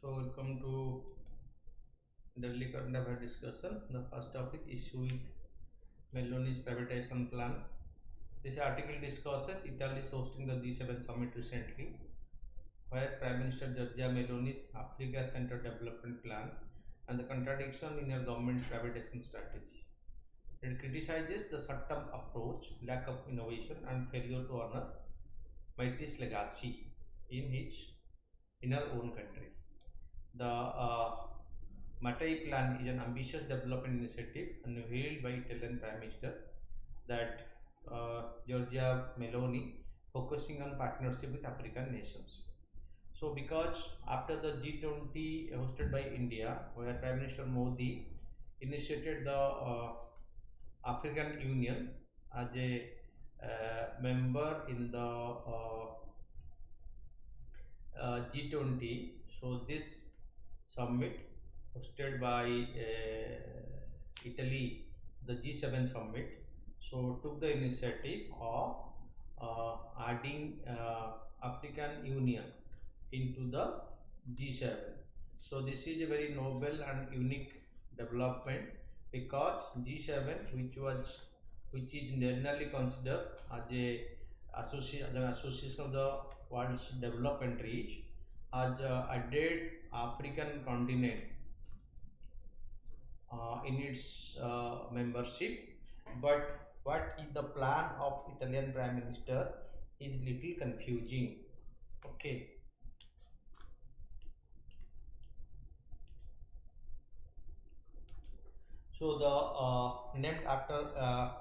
So welcome to Delhi current affair discussion. The first topic, issue with Meloni's privatization plan. This article discusses Italy is hosting the G7 summit recently, where Prime Minister Giorgia Meloni's Africa Center Development Plan and the contradiction in her government's privatization strategy. It criticizes the short-term approach, lack of innovation, and failure to honor Maiti's legacy in her own country. The Mattei plan is an ambitious development initiative unveiled by Italian Prime Minister that Giorgia Meloni, focusing on partnership with African nations. So because after the G20 hosted by India, where Prime Minister Modi initiated the African Union as a member in the G20, so this summit hosted by Italy, the G7 summit, so took the initiative of adding African Union into the G7. So this is a very noble and unique development, because G7, which is generally considered as an association of the world's developed countries, has added African continent in its membership. But what is the plan of Italian Prime Minister is little confusing. Okay. So the named after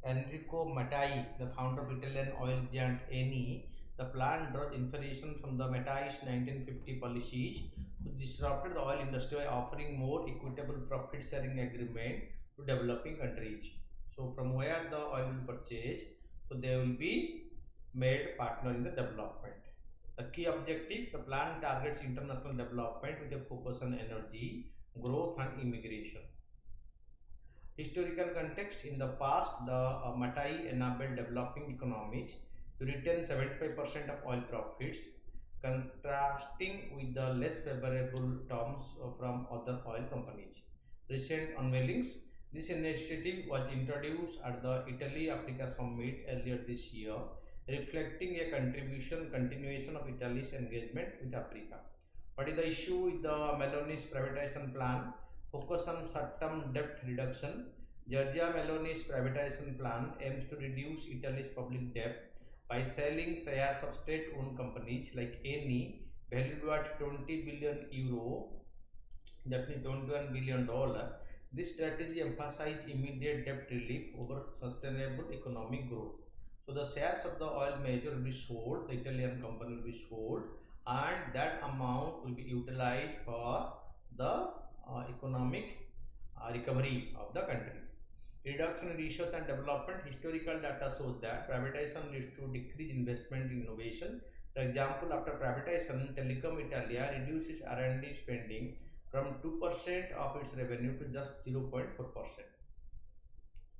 Enrico Mattei, the founder of Italian oil giant Eni, the plan draws inspiration from the Mattei's 1950 policies, which disrupted the oil industry by offering more equitable profit sharing agreement to developing countries. So from where the oil will purchase, so they will be made partner in the development. The key objective, the plan targets international development with a focus on energy, growth and immigration. Historical context: in the past, the Mattei enabled developing economies to retain 75% of oil profits, contrasting with the less favorable terms from other oil companies. Recent unveilings: this initiative was introduced at the Italy-Africa Summit earlier this year, reflecting a continuation of Italy's engagement with Africa. What is the issue with the Meloni's privatization plan? Focus on short-term debt reduction. Giorgia Meloni's privatization plan aims to reduce Italy's public debt by selling shares of state-owned companies like Eni, valued at 20 billion euro, that means $21 billion. This strategy emphasizes immediate debt relief over sustainable economic growth. So the shares of the oil major will be sold, the Italian company will be sold, and that amount will be utilized for the economic recovery of the country. Reduction in research and development: historical data shows that privatization leads to decreased investment in innovation. For example, after privatization, Telecom Italia reduced its R&D spending from 2% of its revenue to just 0.4%.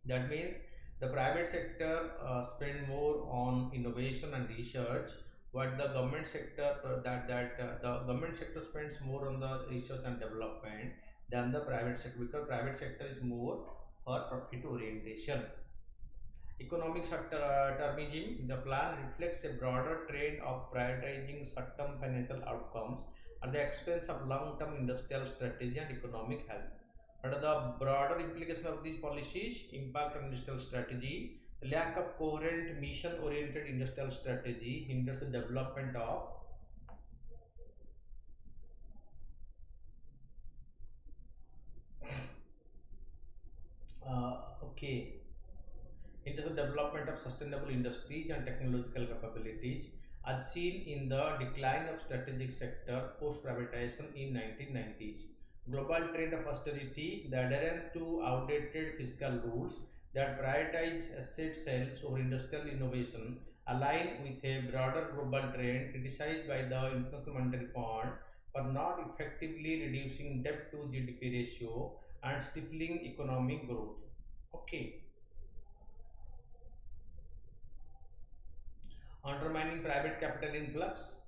That means the private sector spend more on innovation and research, but the government sector the government sector spends more on the research and development than the private sector, because private sector is more for profit orientation. Economic short-termism: the plan reflects a broader trend of prioritizing short-term financial outcomes at the expense of long-term industrial strategy and economic health. What are the broader implications of these policies? Impact on industrial strategy: the lack of coherent mission-oriented industrial strategy hinders the development of into the development of sustainable industries and technological capabilities, as seen in the decline of strategic sector post-privatization in 1990s. Global trend of austerity: the adherence to outdated fiscal rules that prioritize asset sales over industrial innovation align with a broader global trend criticized by the International Monetary Fund for not effectively reducing debt to GDP ratio and stifling economic growth. Okay. Undermining private capital influx: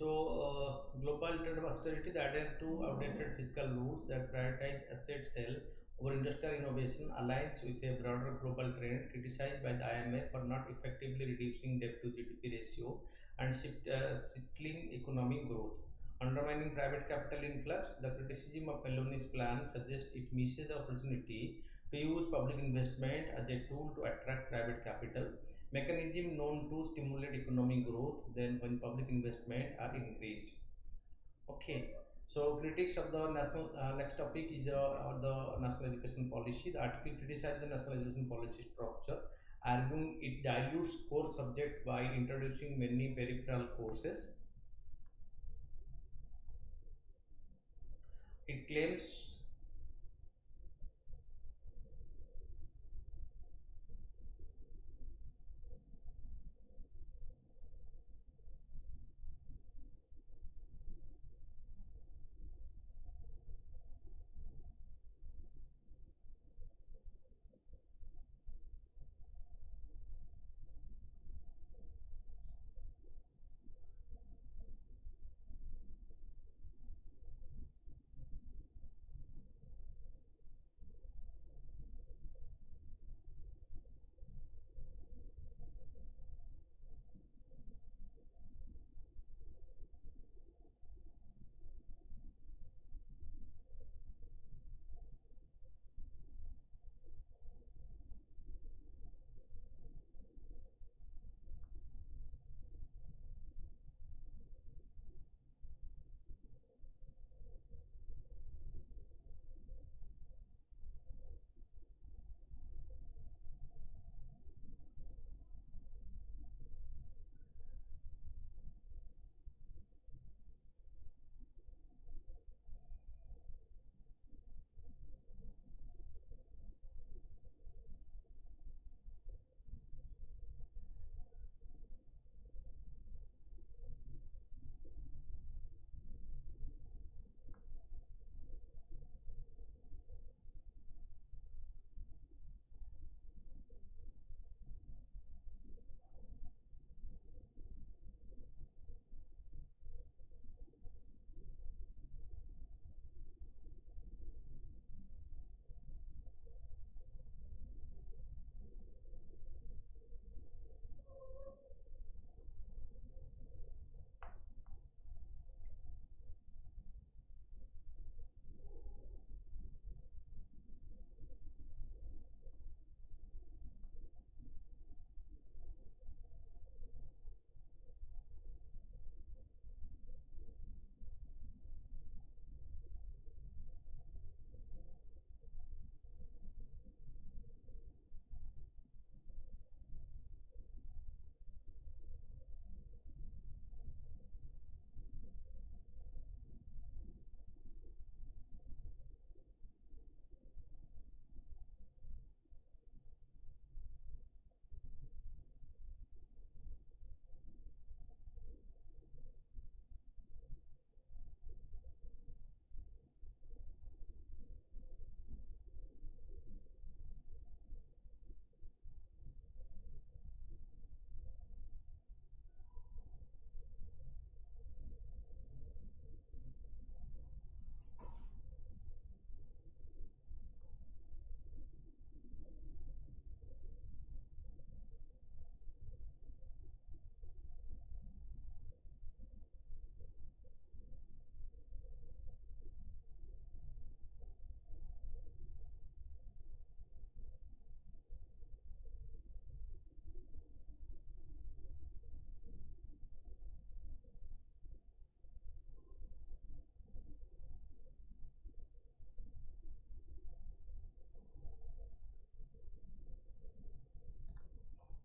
Global trade austerity that adds to outdated fiscal rules that prioritize asset sale over industrial innovation aligns with a broader global trend criticized by the IMF for not effectively reducing debt to GDP ratio and stifling economic growth. Undermining private capital influx, the criticism of Meloni's plan suggests it misses the opportunity to use public investment as a tool to attract private capital mechanism known to stimulate economic growth then when public investment are increased. Okay, so critics of the national next topic is the national education policy. The article criticized the national education policy structure, arguing it dilutes core subject by introducing many peripheral courses. It claims.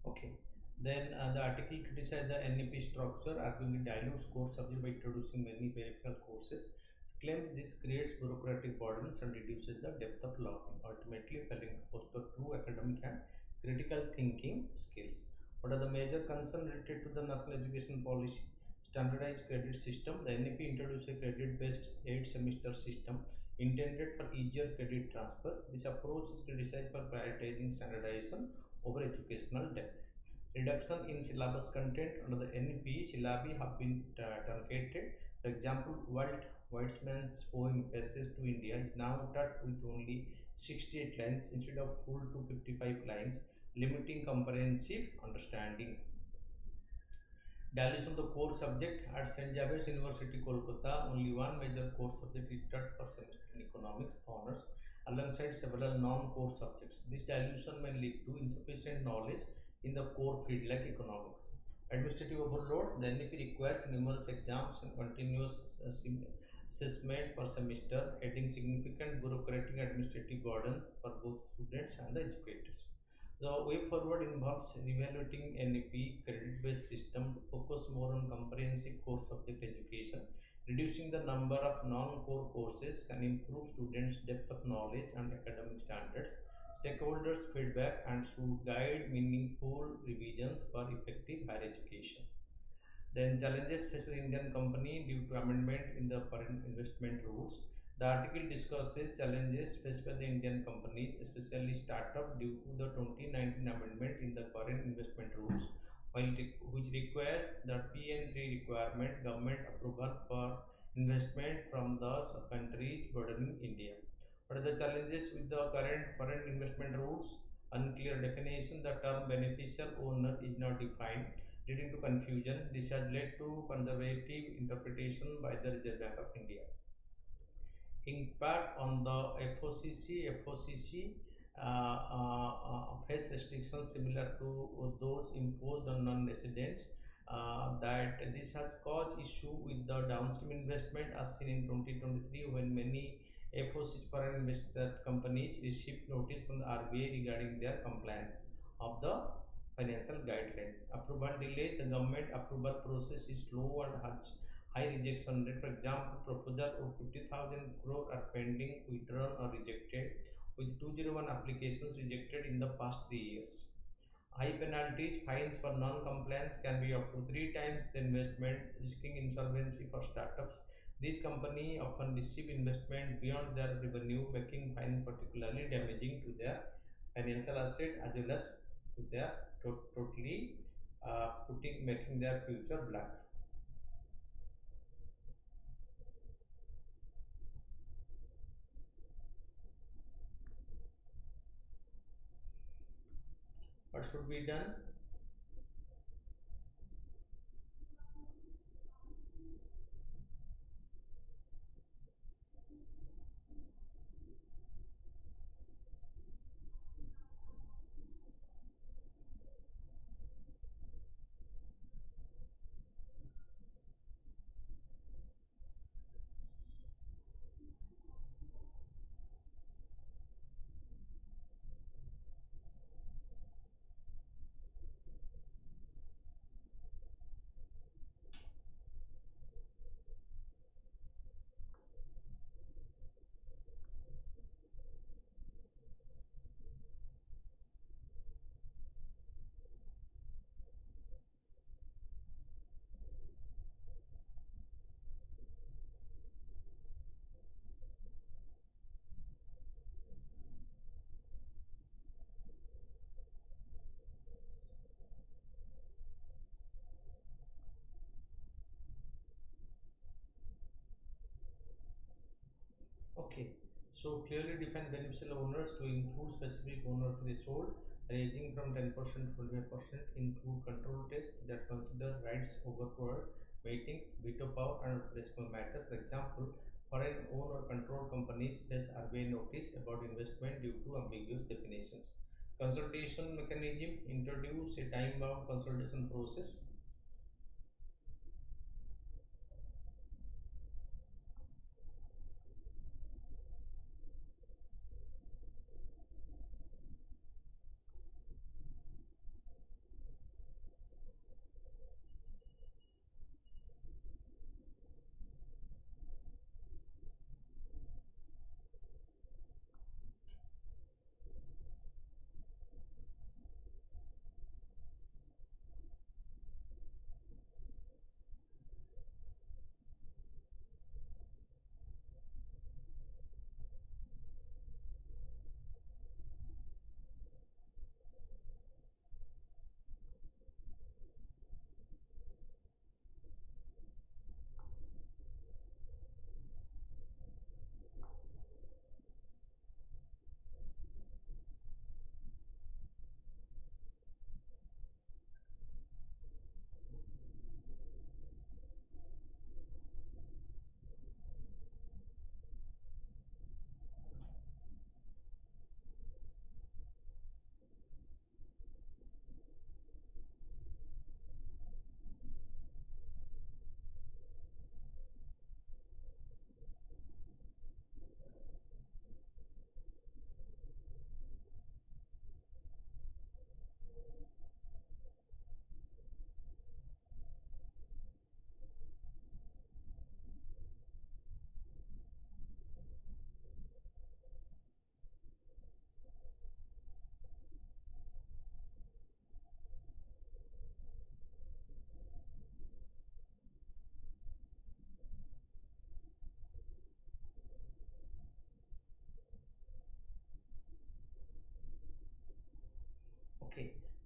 Okay. Then the article criticized the NEP structure, arguing it dilutes core subject by introducing many peripheral courses. Claims this creates bureaucratic burdens and reduces the depth of learning, ultimately failing to foster true academic and critical thinking skills. What are the major concerns related to the national education policy? Standardized credit system. The NEP introduced a credit-based 8-semester system intended for easier credit transfer. This approach is criticized for prioritizing standardization over educational depth. Reduction in syllabus content under the NP syllabi have been truncated. For example, Walt Whitman's poem Passage to India is now taught with only 68 lines instead of full 255 lines, limiting comprehensive understanding. Dilution of the core subject at St. Javiers University, Kolkata. Only one major core subject is taught per semester in economics honors alongside several non-core subjects. This dilution may lead to insufficient knowledge in the core field like economics. Administrative overload. The NEP requires numerous exams and continuous assessment per semester, adding significant bureaucratic administrative burdens for both students and the educators. The way forward involves evaluating NEP credit-based system to focus more on comprehensive core subject education. Reducing the number of non-core courses can improve students' depth of knowledge and academic standards. Stakeholders' feedback and should guide meaningful revisions for effective higher education. Then challenges faced by Indian company due to amendment in the foreign investment rules. The article discusses challenges faced by the Indian companies, especially startup, due to the 2019 amendment in the foreign investment rules, which requires the PN3 requirement government approval for investment from those countries bordering India. What are the challenges with the current foreign investment rules? Unclear definition. The term beneficial owner is not defined, leading to confusion. This has led to conservative interpretation by the Reserve Bank of India. Impact on the FOCC face restrictions similar to those imposed on non-residents. That this has caused issue with the downstream investment as seen in 2023 when many FOCC foreign investor companies received notice from the RBI regarding their compliance of the financial guidelines. Approval delays. The government approval process is slow and has high rejection rate. For example, proposal of 50,000 crore are pending, withdrawn or rejected, with 201 applications rejected in the past 3 years. High penalties, fines for non-compliance can be up to 3 times the investment, risking insolvency for startups. These companies often receive investment beyond their revenue, making fines particularly damaging to their financial asset as well as to their totally making their future black. What should be done? Okay, so clearly define beneficial owners to include specific owner threshold ranging from 10% to 25%, include control tests that consider rights overboard, meetings, veto power and operational matters. For example, foreign owned or controlled companies face RBI notice about investment due to ambiguous definitions. Consultation mechanism. Introduce a time-bound consultation process.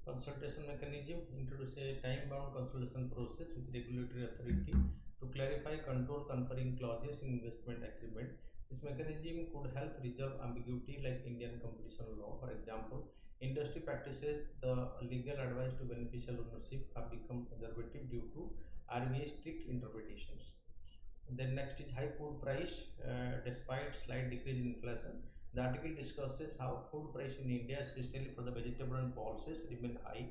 Consultation mechanism introduce a time-bound consultation process with regulatory authority to clarify control conferring clauses in investment agreement. This mechanism could help resolve ambiguity like Indian competition law. For example, industry practices, the legal advice to beneficial ownership have become conservative due to RBI strict interpretations. Then next is high food price despite slight decrease in inflation. The article discusses how food price in India, especially for the vegetable and pulses, remain high.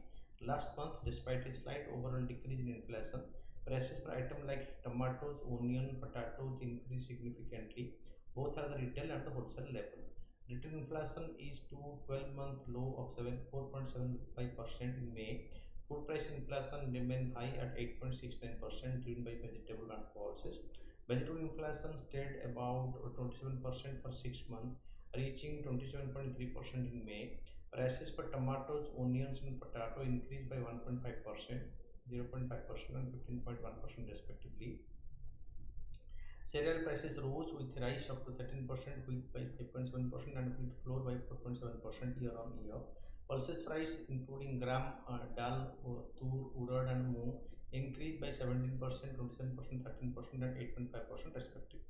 Last month, despite a slight overall decrease in inflation, prices for items like tomatoes, onion, potatoes increased significantly, both at the retail and the wholesale level. Retail inflation is to 12-month low of 4.75% in May. Food price inflation remained high at 8.69%, driven by vegetable and pulses. Vegetable inflation stayed about 27% for 6 months, reaching 27.3% in May. Prices for tomatoes, onions, and potato increased by 1.5%, 0.5%, and 15.1% respectively. Cereal prices rose with rise up to 13%, wheat by 5.7%, and wheat flour by 4.7% year on year. Pulses price, including gram, dal, tur, urad, and moong, increased by 17%, 27%, 13%, and 8.5% respectively.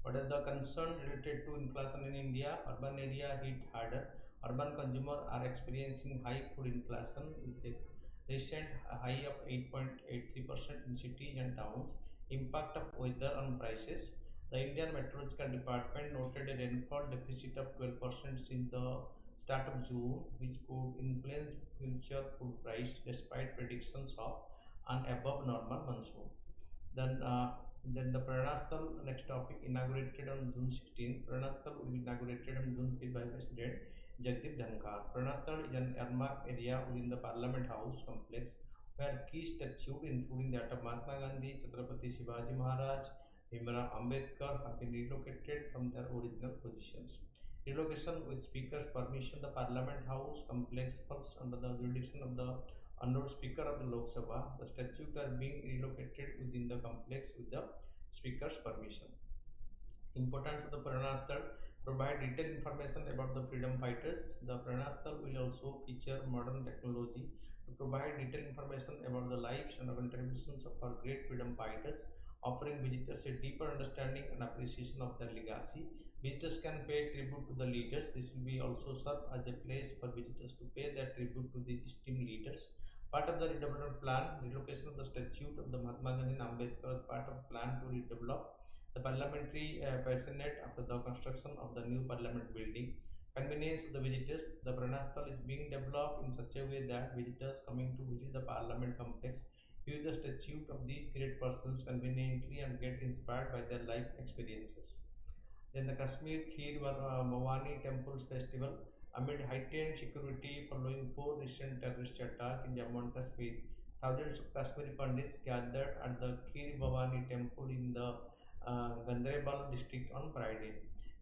What is the concern related to inflation in India? Urban area hit harder. Urban consumers are experiencing high food inflation with a recent high of 8.83% in cities and towns. Impact of weather on prices. The Indian Meteorological Department noted a rainfall deficit of 12% since the start of June, which could influence future food price despite predictions of an above normal monsoon. Then, then the Pranasthal, next topic, inaugurated on June 16. Pranasthal will be inaugurated on June 5 by President Jagdeep Dhankar. Pranasthal is an earmarked area within the Parliament House complex where key statues including that of Mahatma Gandhi, Chhatrapati Shivaji Maharaj, Bhimrao Ambedkar have been relocated from their original positions. Relocation with Speaker's permission, the Parliament House complex falls under the jurisdiction of the Honorable Speaker of the Lok Sabha. The statues are being relocated within the complex with the Speaker's permission. Importance of the Pranasthal: provide detailed information about the freedom fighters. The Pranasthal will also feature modern technology to provide detailed information about the lives and contributions of our great freedom fighters, offering visitors a deeper understanding and appreciation of their legacy. Visitors can pay tribute to the leaders. This will be also serve as a place for visitors to pay their tribute to these esteemed leaders. Part of the redevelopment plan, relocation of the statue of the Mahatma Gandhi and Ambedkar as part of plan to redevelop the parliamentary bassinet after the construction of the new parliament building. Convenience of the visitors, the Pranasthal is being developed in such a way that visitors coming to visit the parliament complex view the statue of these great persons conveniently and get inspired by their life experiences. Then the Kashmir Kheer Bhavani Temples Festival. Amid heightened security following four recent terrorist attacks in Jammu and Kashmir, thousands of Kashmiri Pandits gathered at the Kheer Bhavani Temple in the Gandrebal district on Friday.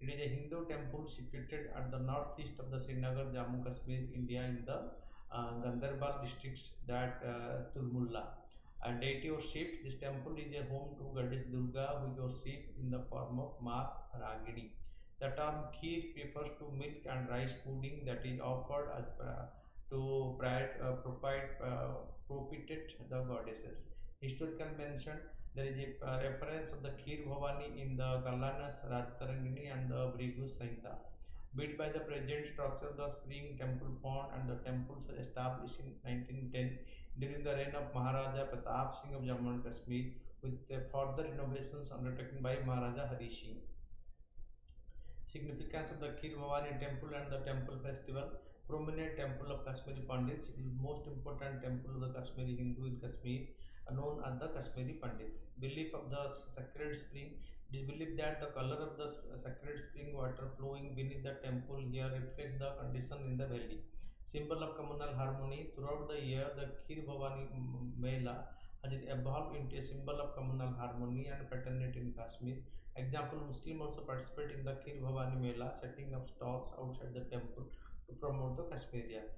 It is a Hindu temple situated at the northeast of the Srinagar, Jammu Kashmir, India, in the Gandarbal districts that Turmulla. A deity worshipped. This temple is a home to goddess Durga, who is worshipped in the form of Ma Ragini. The term kheer refers to milk and rice pudding that is offered as to propitiate the goddesses. Historical mention: there is a reference of the Kheer Bhavani in the Kalanas, Rajtarangini, and the Brigu Saita. Built by the present structure, the spring temple pond and the temples were established in 1910 during the reign of Maharaja Pratap Singh of Jammu and Kashmir, with further innovations undertaken by Maharaja Hari Singh. Significance of the Kheer Bhavani temple and the temple festival. Prominent temple of Kashmiri Pandits. It is most important temple of the Kashmiri Hindu in Kashmir, known as the Kashmiri Pandit. Belief of the sacred spring. It is believed that the color of the sacred spring water flowing beneath the temple here reflects the condition in the valley. Symbol of communal harmony. Throughout the year, the Kheer Bhavani Mela has evolved into a symbol of communal harmony and fraternity in Kashmir. Example: Muslims also participate in the Kheer Bhavani Mela, setting up stalls outside the temple to promote the Kashmiriyat.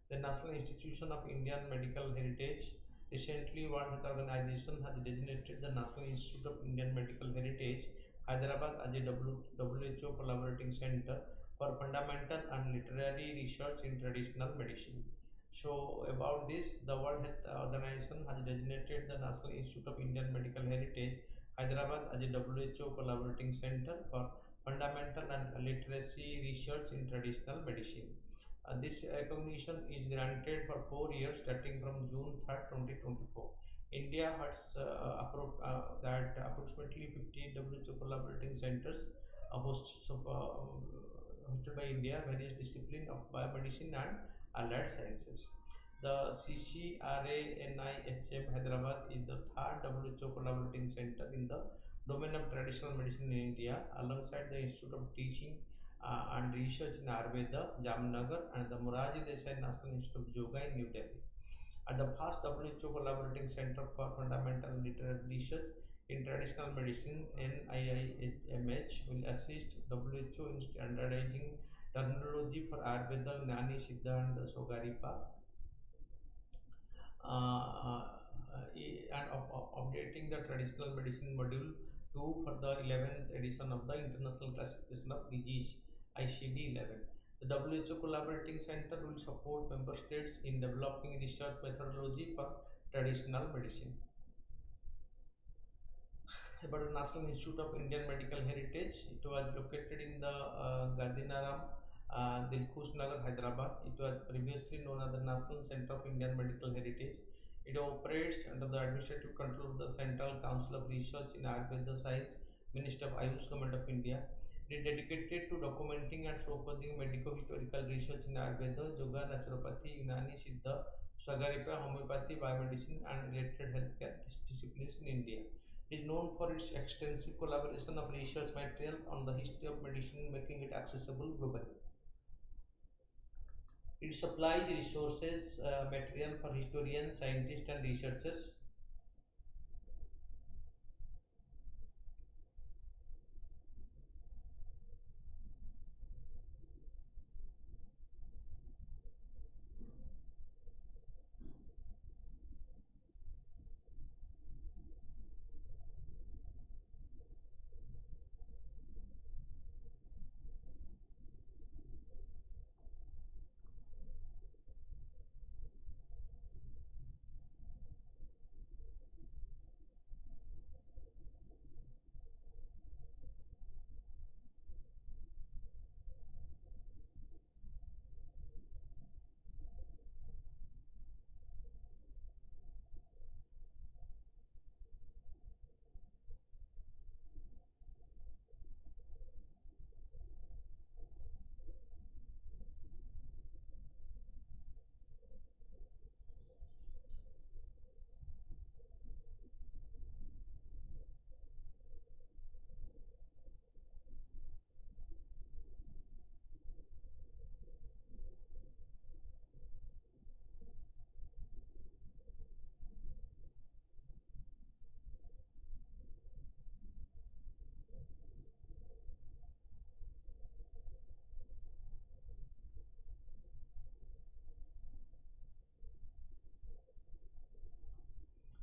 The National Institution of Indian Medical Heritage. Recently, World Health Organization has designated the National Institute of Indian Medical Heritage, Hyderabad, as a WHO collaborating center for fundamental and literary research in traditional medicine. So about this, the World Health Organization has designated the National Institute of Indian Medical Heritage, Hyderabad, as a WHO collaborating center for fundamental and literacy research in traditional medicine. This recognition is granted for 4 years starting from June 3rd, 2024. India has that approximately 50 WHO collaborating centers hosted by India, various disciplines of biomedicine and allied sciences. The CCRANIHM Hyderabad is the third WHO collaborating center in the domain of traditional medicine in India, alongside the Institute of Teaching and Research in Ayurveda, Jamnagar, and the Moraji Desai National Institute of Yoga in New Delhi. At the past WHO collaborating center for fundamental literary research in traditional medicine, NIIMH will assist WHO in standardizing terminology for Ayurveda, Nani, Siddha, and Sogaripa, and updating the traditional medicine module 2 for the 11th edition of the International Classification of Disease ICD 11. The WHO Collaborating Center will support member states in developing research methodology for traditional medicine. About the National Institute of Indian Medical Heritage, it was located in the Gandhinaram, Dilkush Nagar, Hyderabad. It was previously known as the National Center of Indian Medical Heritage. It operates under the administrative control of the Central Council of Research in Ayurveda Science, Ministry of Ayush, Government of India. It is dedicated to documenting and showcasing medico-historical research in Ayurveda, Yoga, Naturopathy, Unani, Siddha, Swagarika, Homeopathy, Biomedicine, and related healthcare disciplines in India. It is known for its extensive collaboration of research material on the history of medicine, making it accessible globally. It supplies resources, material for historians, scientists, and researchers.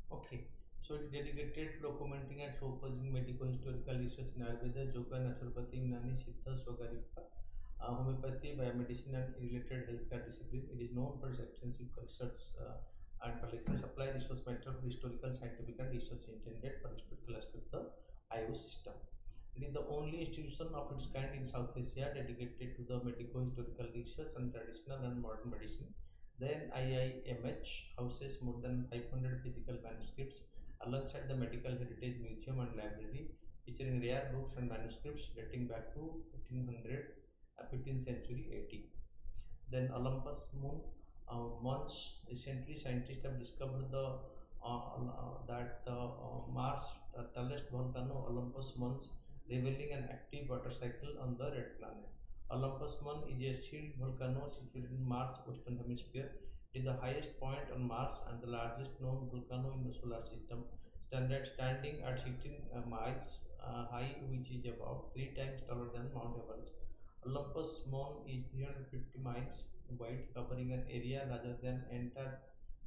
Okay, so it's dedicated to documenting and showcasing medical historical research in Ayurveda, Yoga, Naturopathy, Unani, Siddha, Swagarika, homeopathy, biomedicine, and related healthcare discipline. It is known for its extensive research and collection supply resource material for historical, scientific, and research intended for historical aspect of the IOS system. It is the only institution of its kind in South Asia dedicated to the medico historical research on traditional and modern medicine. The NIIMH houses more than 500 physical manuscripts alongside the Medical Heritage Museum and Library, featuring rare books and manuscripts dating back to 1500, 15th century AD. Then Olympus Moon. Months recently, scientists have discovered that the Mars tallest volcano Olympus Mons, revealing an active water cycle on the red planet. Olympus Mons is a shield volcano situated in Mars' western hemisphere. It is the highest point on Mars and the largest known volcano in the solar system, standing at 16 miles high, which is about 3 times taller than Mount Everest. Olympus Mons is 350 miles wide, covering an area larger than entire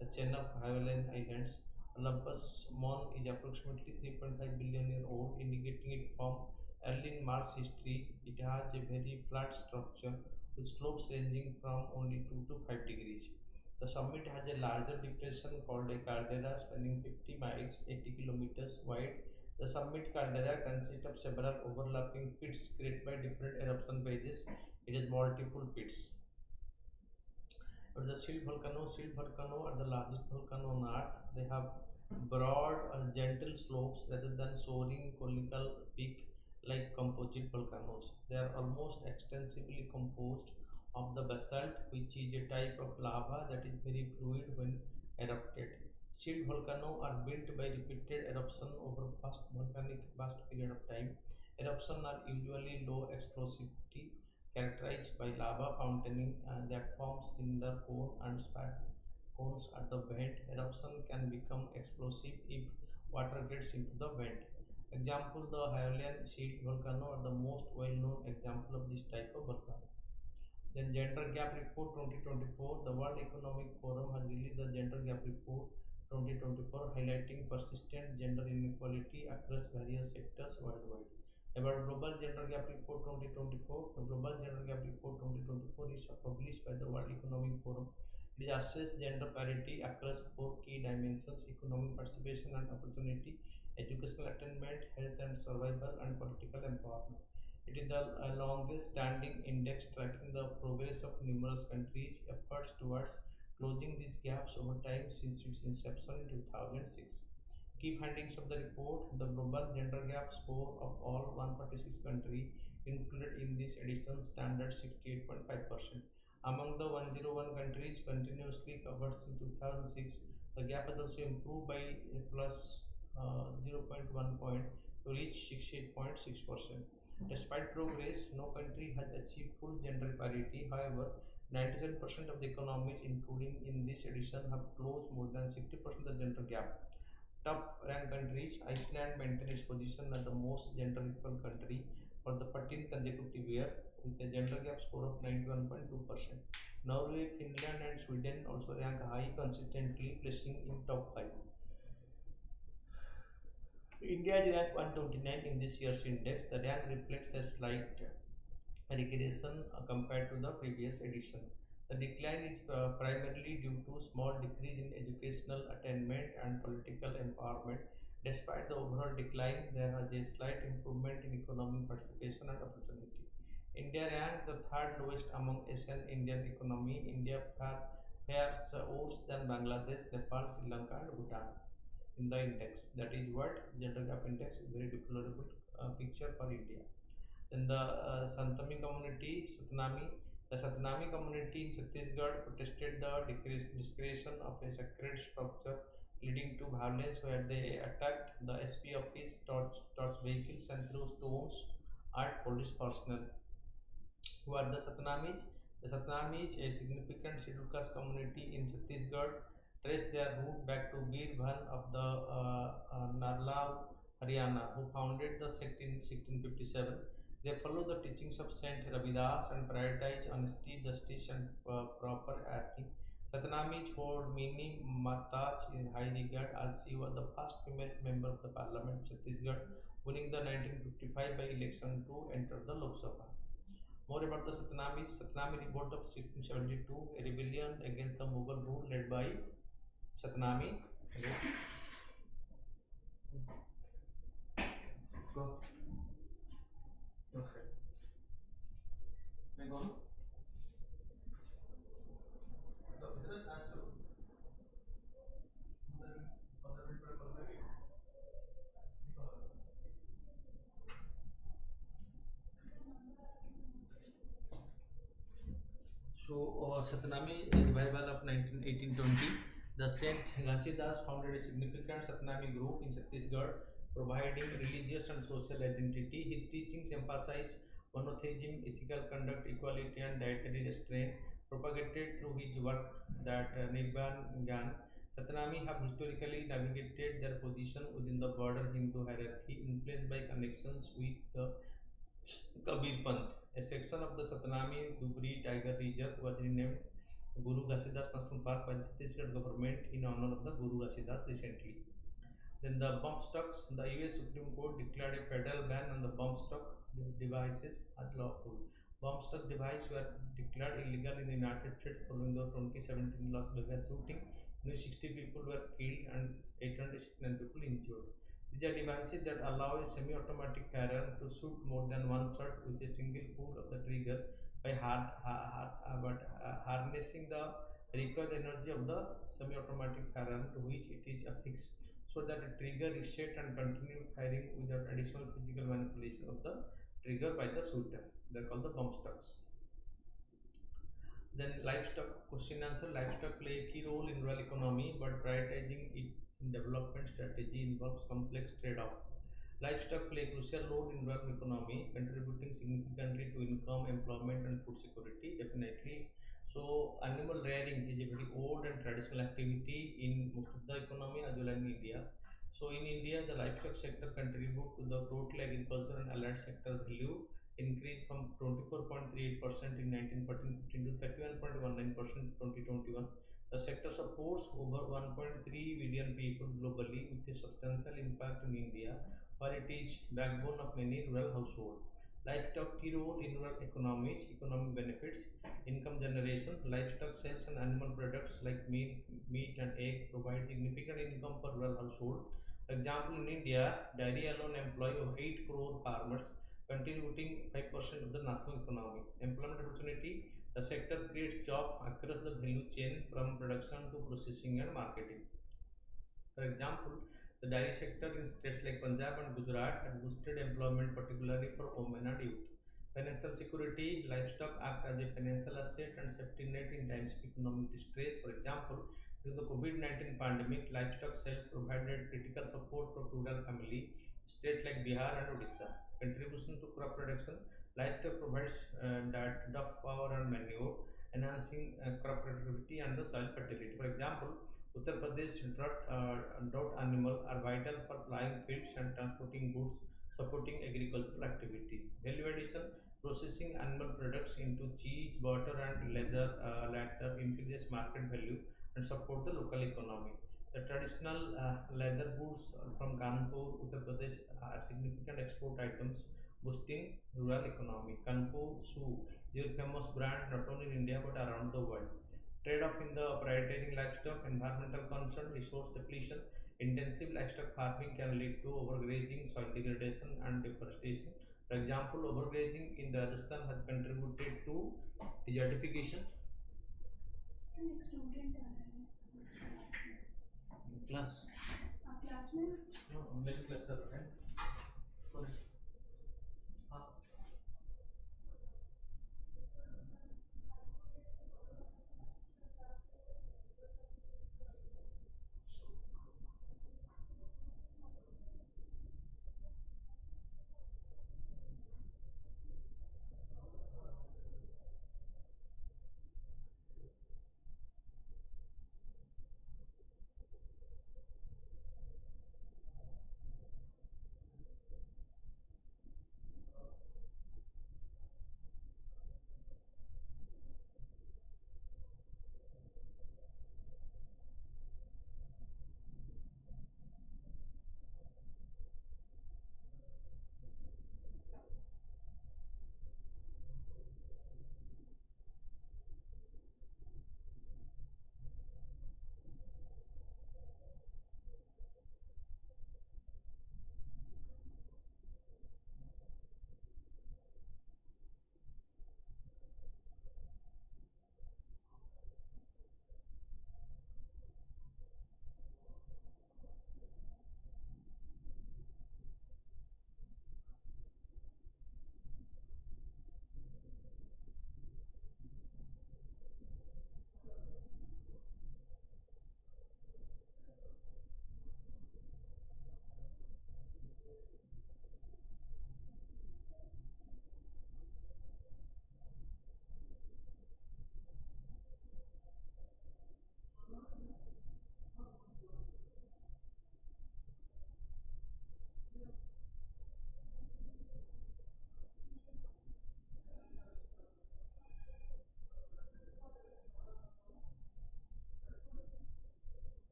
the chain of Himalayan islands. Olympus Mons is approximately 3.5 billion year old, indicating it from early in Mars history. It has a very flat structure with slopes ranging from only 2 to 5 degrees. The summit has a larger depression called a caldera spanning 50 miles, 80 kilometers wide. The summit caldera consists of several overlapping pits created by different eruption phases. It has multiple pits. But the shield volcano are the largest volcano on Earth. They have broad, gentle slopes rather than soaring conical peak like composite volcanoes. They are almost extensively composed of the basalt, which is a type of lava that is very fluid when erupted. Shield volcanoes are built by repeated eruption over vast period of time. Eruptions are usually low explosivity, characterized by lava fountaining that forms cinder cone and spat cones at the vent. Eruption can become explosive if water gets into the vent. Example: the Himalayan shield volcano are the most well-known example of this type of volcano. Then Gender Gap Report 2024. The World Economic Forum has released the Gender Gap Report 2024 highlighting persistent gender inequality across various sectors worldwide. About Global Gender Gap Report 2024. The Global Gender Gap Report 2024 is published by the World Economic Forum. It assesses gender parity across four key dimensions: economic participation and opportunity, educational attainment, health and survival, and political empowerment. It is the longest standing index tracking the progress of numerous countries' efforts towards closing these gaps over time since its inception in 2006. Key findings of the report: the global gender gap score of all 146 countries included in this edition standard 68.5%. Among the 101 countries continuously covered since 2006, the gap has also improved by plus 0.1 point to reach 68.6%. Despite progress, no country has achieved full gender parity. However, 97% of the economies, including in this edition, have closed more than 60% of the gender gap. Top ranked countries: Iceland maintained its position as the most gender equal country for the 14th consecutive year with a gender gap score of 91.2%. Norway, Finland, and Sweden also rank high consistently, placing in top 5. India is ranked 129 in this year's index. The rank reflects a slight regression compared to the previous edition. The decline is primarily due to small decrease in educational attainment and political empowerment. Despite the overall decline, there was a slight improvement in economic participation and opportunity. India ranked the third lowest among Asian Indian economy. India fares worse than Bangladesh, Nepal, Sri Lanka, and Bhutan in the index. That is what gender gap index is very deplorable picture for India. Then the Santami community, Satnami. The Satnami community in Chhattisgarh protested the discretion of a sacred structure, leading to violence where they attacked the SP office, torched vehicles, and threw stones at police personnel. Who are the Satnamis? The Satnamis, a significant scheduled caste community in Chhattisgarh, traced their root back to Bir Bhan of the Narlaw, Haryana, who founded the sect in 1657. They follow the teachings of Saint Ravidas and prioritize honesty, justice, and proper acting. Satnamis hold Mini Mataj in high regard as she was the first female member of the Parliament of Chhattisgarh, winning the 1955 by election to enter the Lok Sabha. More about the Satnamis. Satnami revolt of 1672, a rebellion against the Mughal rule led by Satnami. Go. No, sir. May I go? So, Satnami revival of 1820. The Saint Ghasidas founded a significant Satnami group in Chhattisgarh, providing religious and social identity. His teachings emphasized monotheism, ethical conduct, equality, and dietary restraint, propagated through his work that Nirvan Gyan. Satnami have historically navigated their position within the broader Hindu hierarchy, influenced by connections with the Kabir Panth. A section of the Satnami Dubri Tiger Reserve was renamed Guru Ghasidas National Park by the Chhattisgarh government in honor of the Guru Ghasidas recently. Then the bump stocks. The US Supreme Court declared a federal ban on the bump stock devices as lawful. Bomb stock devices were declared illegal in the United States following the 2017 Las Vegas shooting. 60 people were killed and 869 people injured. These are devices that allow a semi-automatic firearm to shoot more than one shot with a single pull of the trigger by harnessing the recoil energy of the semi-automatic firearm to which it is affixed, so that the trigger is set and continues firing without additional physical manipulation of the trigger by the shooter. They are called the bump stocks. Then livestock, question answer. Livestock play a key role in rural economy, but prioritizing it in development strategy involves complex trade-off. Livestock play a crucial role in rural economy, contributing significantly to income, employment, and food security. Definitely. So, animal rearing is a very old and traditional activity in most of the economy as well as in India. So, in India, the livestock sector contribute to the total agriculture and allied sector value increased from 24.38% in 1914-15 to 31.19% in 2021. The sector supports over 1.3 billion people globally with a substantial impact in India, where it is backbone of many rural households. Livestock key role in rural economies, economic benefits, income generation. Livestock sales and animal products like meat and egg provide significant income for rural household. For example, in India, dairy alone employ over 8 crore farmers, contributing 5% of the national economy. Employment opportunity. The sector creates jobs across the value chain from production to processing and marketing. For example, the dairy sector in states like Punjab and Gujarat had boosted employment, particularly for women and youth. Financial security. Livestock act as a financial asset and safety net in times of economic distress. For example, during the COVID-19 pandemic, livestock sales provided critical support for rural family, states like Bihar and Odisha. Contribution to crop production. Livestock provides diet, duff, power, and manure, enhancing crop productivity and the soil fertility. For example, Uttar Pradesh drought animals are vital for ploughing fields and transporting goods, supporting agricultural activity. Value addition, processing animal products into cheese, butter, and leather latter increases market value and support the local economy. The traditional leather goods from Kanpur, Uttar Pradesh are significant export items, boosting rural economy. Kanpur shoe is a famous brand not only in India but around the world. Trade-off in the prioritizing livestock, environmental concern, resource depletion. Intensive livestock farming can lead to overgrazing, soil degradation, and deforestation. For example, overgrazing in Rajasthan has contributed to desertification. Class. Class में मेरे class चल रहा है हाँ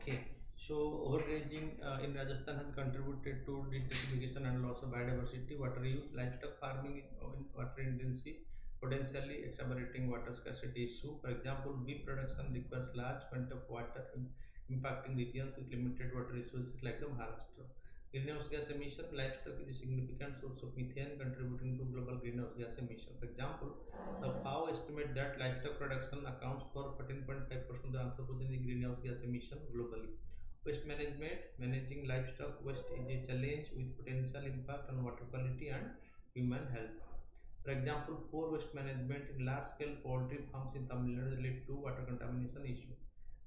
Okay, so overgrazing in Rajasthan has contributed to desertification and loss of biodiversity. Water use, livestock farming in water intensive, potentially exacerbating water scarcity issue. For example, beef production requires large quantity of water, impacting regions with limited water resources like the Maharashtra. Greenhouse gas emission, livestock is a significant source of methane, contributing to global greenhouse gas emission. For example, the FAO estimate that livestock production accounts for 14.5% of the anthropogenic greenhouse gas emission globally. Waste management, managing livestock waste is a challenge with potential impact on water quality and human health. For example, poor waste management in large-scale poultry farms in Tamil Nadu led to water contamination issue.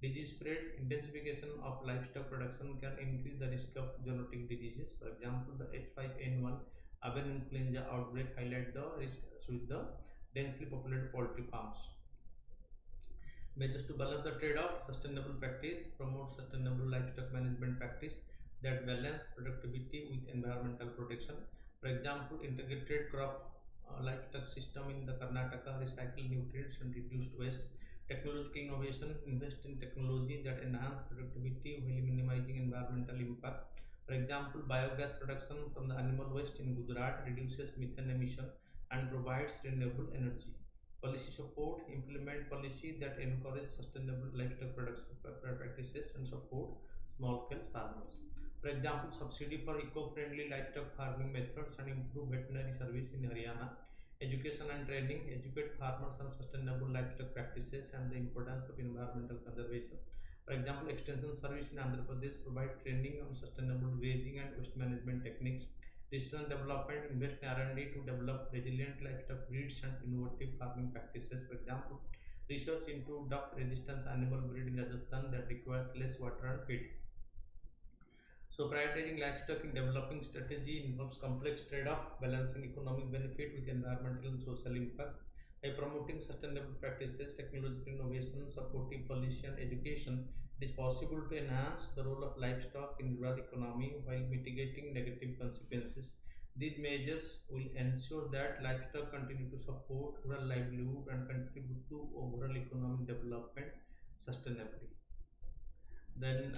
Disease spread, intensification of livestock production can increase the risk of zoonotic diseases. For example, the H5N1 avian influenza outbreak highlight the risks with the densely populated poultry farms. Measures to balance the trade-off, sustainable practice, promote sustainable livestock management practice that balance productivity with environmental protection. For example, integrated crop livestock system in the Karnataka, recycle nutrients and reduced waste. Technological innovation, invest in technology that enhance productivity while minimizing environmental impact. For example, biogas production from the animal waste in Gujarat reduces methane emission and provides renewable energy. Policy support, implement policy that encourage sustainable livestock production practices and support small scale farmers. For example, subsidy for eco-friendly livestock farming methods and improve veterinary service in Haryana. Education and training, educate farmers on sustainable livestock practices and the importance of environmental conservation. For example, extension service in Andhra Pradesh provide training on sustainable grazing and waste management techniques. Research and development, invest in R&D to develop resilient livestock breeds and innovative farming practices. For example, research into duck resistance animal breed in Rajasthan that requires less water and feed. So prioritizing livestock in developing strategy involves complex trade-off, balancing economic benefit with environmental and social impact. By promoting sustainable practices, technological innovation, supportive policy and education, it is possible to enhance the role of livestock in rural economy while mitigating negative consequences. These measures will ensure that livestock continue to support rural livelihood and contribute to overall economic development sustainably. Then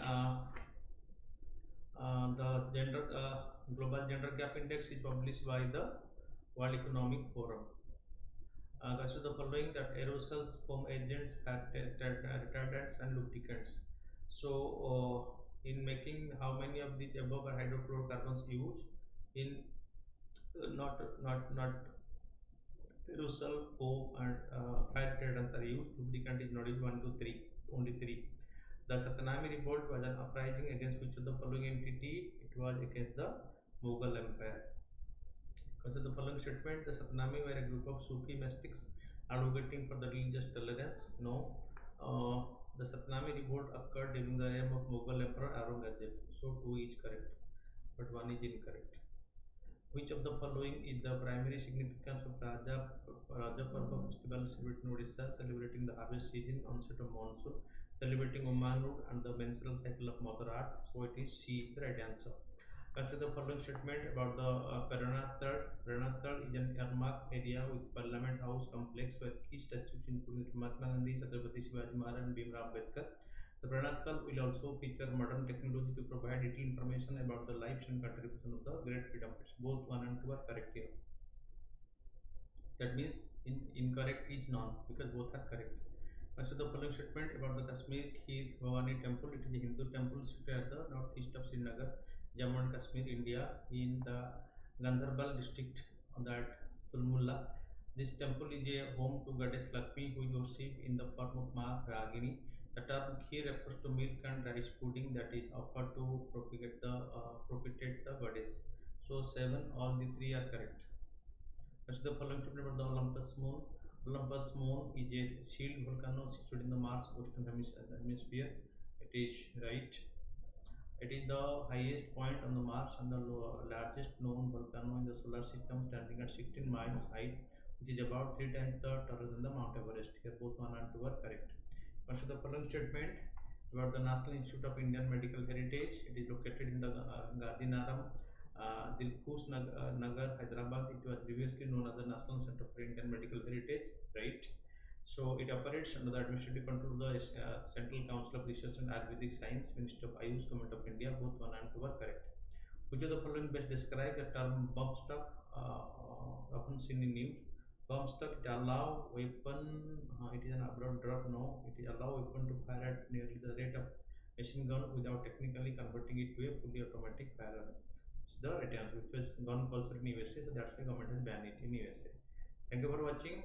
the global gender gap index is published by the World Economic Forum. Consider the following: that aerosols, foam agents, retardants, and lubricants. So, in making how many of these above are hydrofluorocarbons used? In not aerosol, foam, and fire retardants are used. Lubricant is not used. 1, 2, 3, only 3. The Satnami revolt was an uprising against which of the following entity? It was against the Mughal Empire. Consider the following statement: the Satnami were a group of Sufi mystics advocating for the religious tolerance. No. The Satnami revolt occurred during the reign of Mughal Emperor Aurangzeb. So 2 is correct, but 1 is incorrect. Which of the following is the primary significance of Raja Parva festival celebrated in Odisha, celebrating the harvest season, onset of monsoon, celebrating Umanur and the menstrual cycle of Mother Earth? So it is C, the right answer. Consider the following statement about the Paranasthal. Paranasthal is an earmarked area with Parliament House complex where key statues including Mahatma Gandhi, Chhatrapati Shivaji Maharaj and Bhimrao Ambedkar. The Paranasthal will also feature modern technology to provide detailed information about the lives and contribution of the Great Freedom Fighters. Both 1 and 2 are correct here. That means incorrect is none because both are correct. Consider the following statement about the Kashmir Kheer Bhavani temple. It is a Hindu temple situated at the northeast of Srinagar, Jammu and Kashmir, India, in the Gandharbal district, that Tulmulla. This temple is a home to goddess Lakshmi, who is worshipped in the form of Ma Ragini. The term Kheer refers to milk and rice pudding that is offered to propitiate the goddess. So 7, all the 3 are correct. Consider the following statement about the Olympus Moon. Olympus Moon is a shield volcano situated in the Mars western hemisphere. It is right. It is the highest point on the Mars and the largest known volcano in the solar system, standing at 16 miles height, which is about 3 times taller than the Mount Everest. Here both 1 and 2 are correct. Consider the following statement about the National Institute of Indian Medical Heritage. It is located in the Gandhinaram, Dilkhus Nagar, Hyderabad. It was previously known as the National Center for Indian Medical Heritage. Right. So it operates under the administrative control of the Central Council of Research and Ayurvedic Science, Ministry of Ayush, Government of India. Both one and two are correct. Which of the following best describe the term bump stock, often seen in news? Bump stock, it allow weapon, it is an abroad drug, no. It is allow weapon to fire at nearly the rate of machine gun without technically converting it to a fully automatic firearm. So the right answer, which was gun culture in USA, so that's why government has banned it in USA. Thank you for watching.